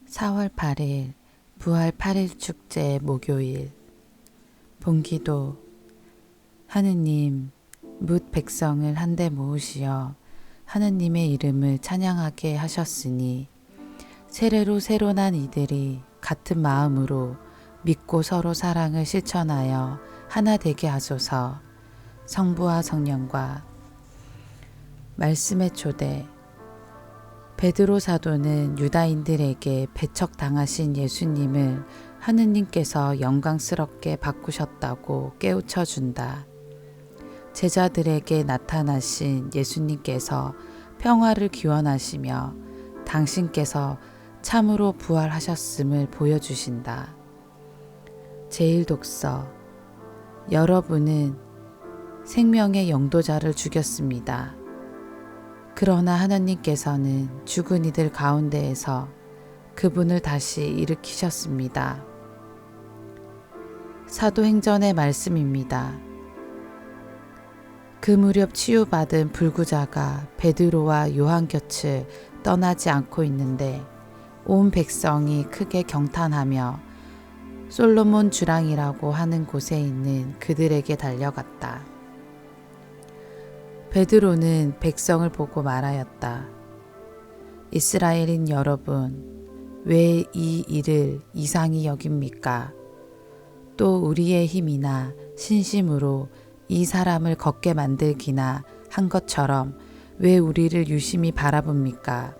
4월 8일 부활 8일 축제 목요일 본기도 하느님 뭇 백성을 한데 모으시어 하느님의 이름을 찬양하게 하셨으니 세례로 새로 난 이들이 같은 마음으로 믿고 서로 사랑을 실천하여 하나 되게 하소서. 성부와 성령과 말씀의 초대. 베드로 사도는 유다인들에게 배척당하신 예수님을 하느님께서 영광스럽게 바꾸셨다고 깨우쳐 준다. 제자들에게 나타나신 예수님께서 평화를 기원하시며 당신께서 참으로 부활하셨음을 보여주신다. 제1독서. 여러분은 생명의 영도자를 죽였습니다. 그러나 하나님께서는 죽은 이들 가운데에서 그분을 다시 일으키셨습니다. 사도행전의 말씀입니다. 그 무렵 치유받은 불구자가 베드로와 요한 곁을 떠나지 않고 있는데 온 백성이 크게 경탄하며 솔로몬 주랑이라고 하는 곳에 있는 그들에게 달려갔다. 베드로는 백성을 보고 말하였다. 이스라엘인 여러분, 왜 이 일을 이상히 여깁니까? 또 우리의 힘이나 신심으로 이 사람을 걷게 만들기나 한 것처럼 왜 우리를 유심히 바라봅니까?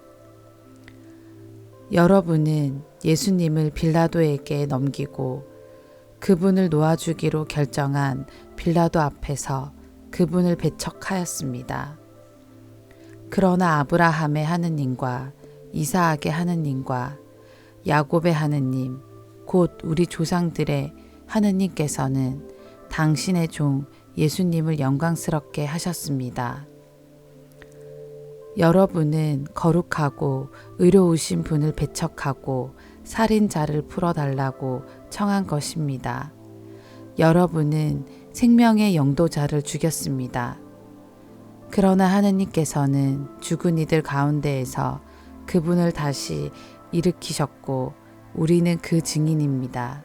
여러분은 예수님을 빌라도에게 넘기고 그분을 놓아주기로 결정한 빌라도 앞에서 그분을 배척하였습니다. 그러나 아브라함의 하느님과 이사학의 하느님과 야곱의 하느님, 곧 우리 조상들의 하느님께서는 당신의 종 예수님을 영광스럽게 하셨습니다. 여러분은 거룩하고 의로우신 분을 배척하고 살인자를 풀어달라고 청한 것입니다. 여러분은 생명의 영도자를 죽였습니다. 그러나 하느님께서는 죽은 이들 가운데에서 그분을 다시 일으키셨고 우리는 그 증인입니다.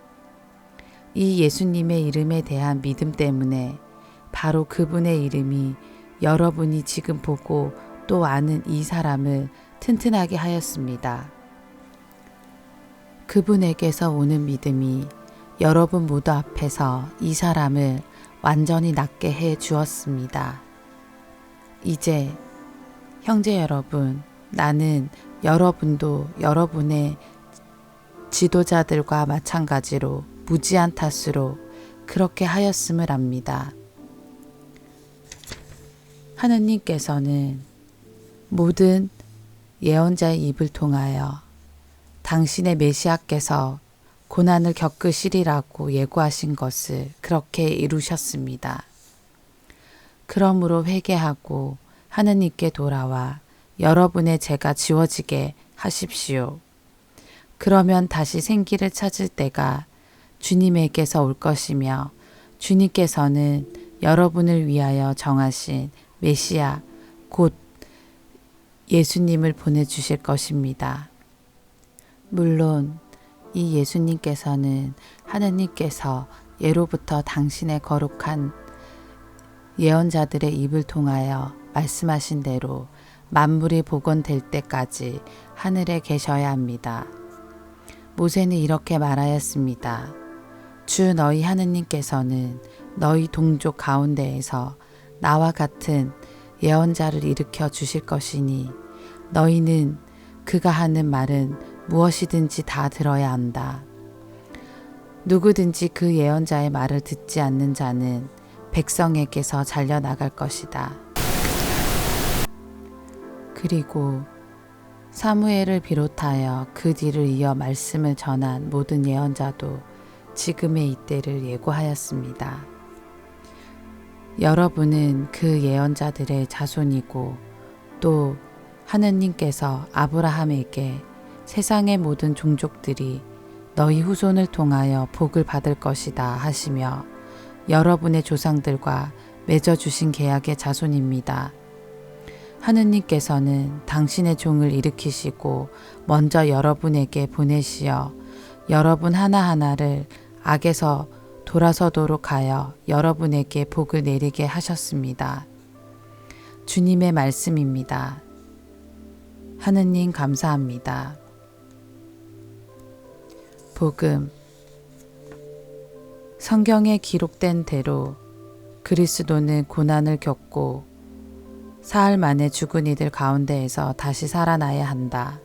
이 예수님의 이름에 대한 믿음 때문에 바로 그분의 이름이 여러분이 지금 보고 또 아는 이 사람을 튼튼하게 하였습니다. 그분에게서 오는 믿음이 여러분 모두 앞에서 이 사람을 완전히 낫게 해 주었습니다. 이제 형제 여러분, 나는 여러분도 여러분의 지도자들과 마찬가지로 무지한 탓으로 그렇게 하였음을 압니다. 하느님께서는 모든 예언자의 입을 통하여 당신의 메시아께서 고난을 겪으시리라고 예고하신 것을 그렇게 이루셨습니다. 그러므로 회개하고 하느님께 돌아와 여러분의 죄가 지워지게 하십시오. 그러면 다시 생기를 찾을 때가 주님에게서 올 것이며 주님께서는 여러분을 위하여 정하신 메시아 곧 예수님을 보내주실 것입니다. 물론 이 예수님께서는 하느님께서 예로부터 당신의 거룩한 예언자들의 입을 통하여 말씀하신 대로 만물이 복원될 때까지 하늘에 계셔야 합니다. 모세는 이렇게 말하였습니다. 주 너희 하느님께서는 너희 동족 가운데에서 나와 같은 예언자를 일으켜 주실 것이니 너희는 그가 하는 말은 무엇이든지 다 들어야 한다. 누구든지 그 예언자의 말을 듣지 않는 자는 백성에게서 잘려나갈 것이다. 그리고 사무엘을 비롯하여 그 뒤를 이어 말씀을 전한 모든 예언자도 지금의 이때를 예고하였습니다. 여러분은 그 예언자들의 자손이고 또 하느님께서 아브라함에게 세상의 모든 종족들이 너희 후손을 통하여 복을 받을 것이다 하시며 여러분의 조상들과 맺어주신 계약의 자손입니다. 하느님께서는 당신의 종을 일으키시고 먼저 여러분에게 보내시어 여러분 하나하나를 악에서 돌아서도록 하여 여러분에게 복을 내리게 하셨습니다. 주님의 말씀입니다. 하느님 감사합니다. 복음. 성경에 기록된 대로 그리스도는 고난을 겪고 사흘 만에 죽은 이들 가운데에서 다시 살아나야 한다.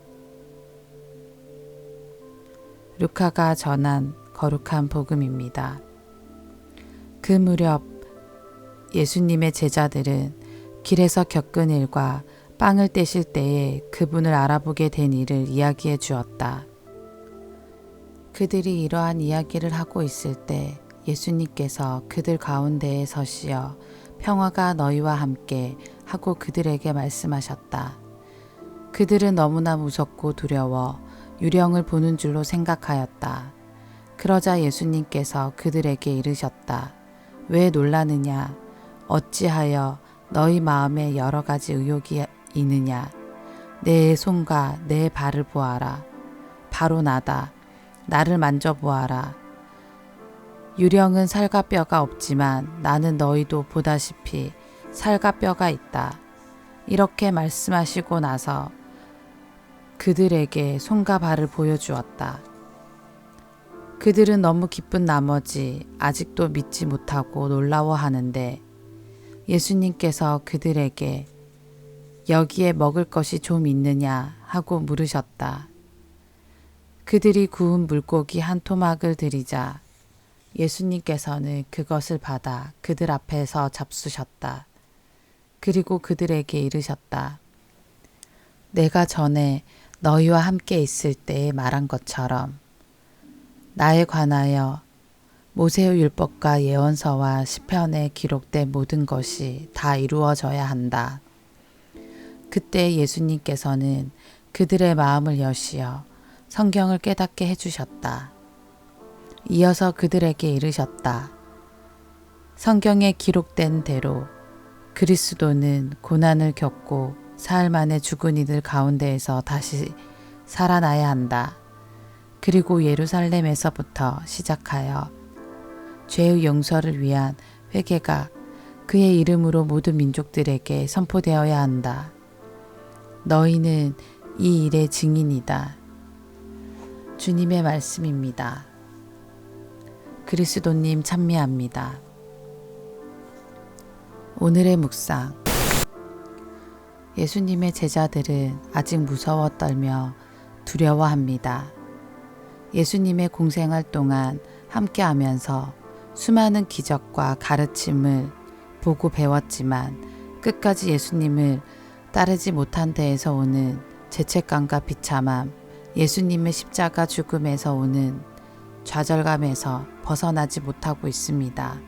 루카가 전한 거룩한 복음입니다. 그 무렵 예수님의 제자들은 길에서 겪은 일과 빵을 떼실 때에 그분을 알아보게 된 일을 이야기해 주었다. 그들이 이러한 이야기를 하고 있을 때 예수님께서 그들 가운데에 서시어 평화가 너희와 함께 하고 그들에게 말씀하셨다. 그들은 너무나 무섭고 두려워 유령을 보는 줄로 생각하였다. 그러자 예수님께서 그들에게 이르셨다. 왜 놀라느냐? 어찌하여 너희 마음에 여러 가지 의혹이 있느냐? 내 손과 내 발을 보아라. 바로 나다. 나를 만져보아라. 유령은 살과 뼈가 없지만 나는 너희도 보다시피 살과 뼈가 있다. 이렇게 말씀하시고 나서 그들에게 손과 발을 보여주었다. 그들은 너무 기쁜 나머지 아직도 믿지 못하고 놀라워하는데 예수님께서 그들에게 여기에 먹을 것이 좀 있느냐 하고 물으셨다. 그들이 구운 물고기 한 토막을 드리자 예수님께서는 그것을 받아 그들 앞에서 잡수셨다. 그리고 그들에게 이르셨다. 내가 전에 너희와 함께 있을 때에 말한 것처럼 나에 관하여 모세의 율법과 예언서와 시편에 기록된 모든 것이 다 이루어져야 한다. 그때 예수님께서는 그들의 마음을 여시어 성경을 깨닫게 해주셨다. 이어서 그들에게 이르셨다. 성경에 기록된 대로 그리스도는 고난을 겪고 사흘 만에 죽은 이들 가운데에서 다시 살아나야 한다. 그리고 예루살렘에서부터 시작하여 죄의 용서를 위한 회개가 그의 이름으로 모든 민족들에게 선포되어야 한다. 너희는 이 일의 증인이다. 주님의 말씀입니다. 그리스도님 찬미합니다. 오늘의 묵상. 예수님의 제자들은 아직 무서워 떨며 두려워합니다. 예수님의 공생활 동안 함께하면서 수많은 기적과 가르침을 보고 배웠지만 끝까지 예수님을 따르지 못한 데에서 오는 죄책감과 비참함, 예수님의 십자가 죽음에서 오는 좌절감에서 벗어나지 못하고 있습니다.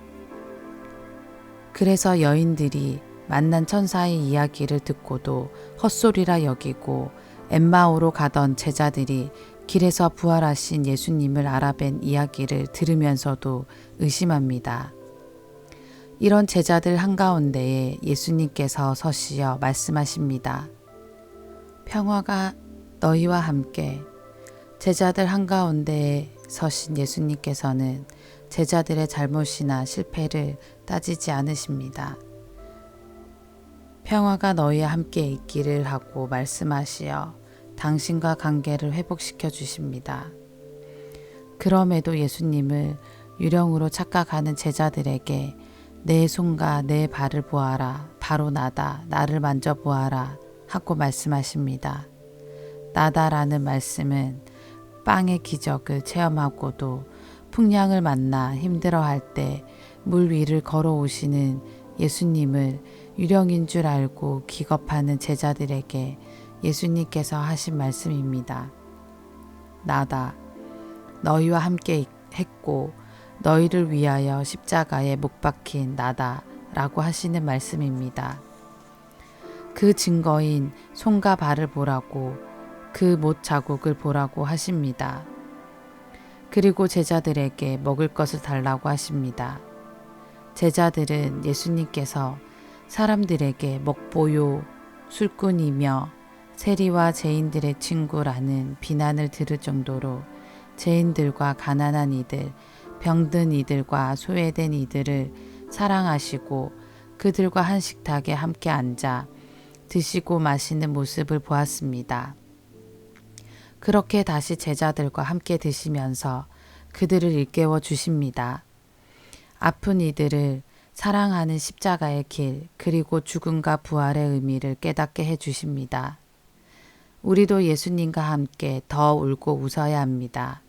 그래서 여인들이 만난 천사의 이야기를 듣고도 헛소리라 여기고 엠마오로 가던 제자들이 길에서 부활하신 예수님을 알아뵌 이야기를 들으면서도 의심합니다. 이런 제자들 한가운데에 예수님께서 서시어 말씀하십니다. 평화가 너희와 함께. 제자들 한가운데에 서신 예수님께서는 제자들의 잘못이나 실패를 따지지 않으십니다. 평화가 너희와 함께 있기를 하고 말씀하시어 당신과 관계를 회복시켜 주십니다. 그럼에도 예수님을 유령으로 착각하는 제자들에게 내 손과 내 발을 보아라. 바로 나다. 나를 만져보아라. 하고 말씀하십니다. 나다라는 말씀은 빵의 기적을 체험하고도 풍랑을 만나 힘들어할 때 물 위를 걸어오시는 예수님을 유령인 줄 알고 기겁하는 제자들에게 예수님께서 하신 말씀입니다. 나다. 너희와 함께 했고 너희를 위하여 십자가에 못 박힌 나다 라고 하시는 말씀입니다. 그 증거인 손과 발을 보라고 그 못 자국을 보라고 하십니다. 그리고 제자들에게 먹을 것을 달라고 하십니다. 제자들은 예수님께서 사람들에게 먹보요 술꾼이며 세리와 죄인들의 친구라는 비난을 들을 정도로 죄인들과 가난한 이들, 병든 이들과 소외된 이들을 사랑하시고 그들과 한 식탁에 함께 앉아 드시고 마시는 모습을 보았습니다. 그렇게 다시 제자들과 함께 드시면서 그들을 일깨워 주십니다. 아픈 이들을 사랑하는 십자가의 길, 그리고 죽음과 부활의 의미를 깨닫게 해 주십니다. 우리도 예수님과 함께 더 울고 웃어야 합니다.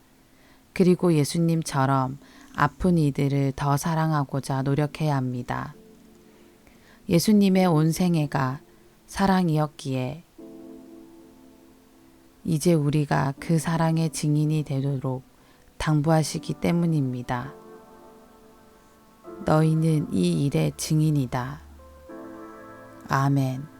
그리고 예수님처럼 아픈 이들을 더 사랑하고자 노력해야 합니다. 예수님의 온 생애가 사랑이었기에 이제 우리가 그 사랑의 증인이 되도록 당부하시기 때문입니다. 너희는 이 일의 증인이다. 아멘.